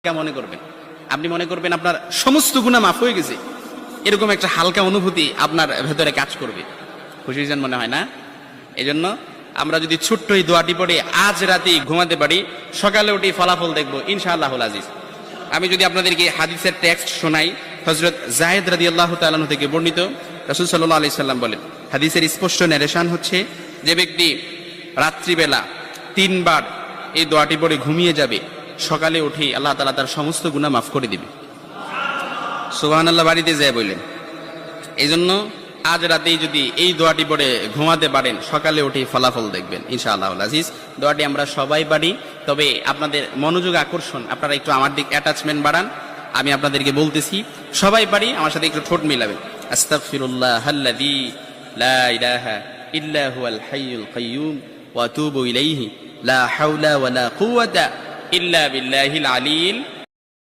মনে করবেন, আপনি মনে করবেন আপনার সমস্ত গুনাহ মাফ হয়ে গেছে, এরকম একটা হালকা অনুভূতি আপনার ভেতরে কাজ করবে। খুশি যেন মনে হয় না? এজন্য আমরা যদি ছোট্ট এই দোয়াটি পড়ে আজ রাতে ঘুমাতে পারি, সকালে উঠে ফলাফল দেখবো ইনশাআল্লাহুল আজিজ। আমি যদি আপনাদেরকে হাদিসের টেক্সট শোনাই, হযরত যায়েদ রাদিয়াল্লাহু তাআলা আনহু থেকে বর্ণিত, রাসূল সাল্লাল্লাহু আলাইহি সাল্লাম বলেন, হাদিসের স্পষ্ট নারেশন হচ্ছে, যে ব্যক্তি রাত্রিবেলা 3 বার এই দোয়াটি পড়ে ঘুমিয়ে যাবে, সকালে উঠে আল্লাহ তাআলা তার সমস্ত গুনাহ মাফ করে দিবে। সুবহানাল্লাহ বাড়িতে যায় বললেন। এই জন্য আজ রাতেই যদি এই দোয়াটি পড়ে ঘুমাতে পারেন, সকালে উঠে ফলাফল দেখবেন ইনশাআল্লাহুল আজিজ। দোয়াটি আমরা সবাই পারি, তবে আপনাদের মনোযোগ আকর্ষণ, আপনারা একটু আমার দিক অ্যাটাচমেন্ট বাড়ান। আমি আপনাদেরকে বলতেছি, সবাই পারি, আমার সাথে একটু ঠোঁট মিলাবেন। আস্তাগফিরুল্লাহাল্লাযী লা ইলাহা ইল্লা হুয়াল হাইয়ুল কাইয়্যুম ওয়া আতুবু ইলাইহি লা হাওলা ওয়ালা কুওয়াতা ইল্লা বিল্লাহিল আলিয়্যিল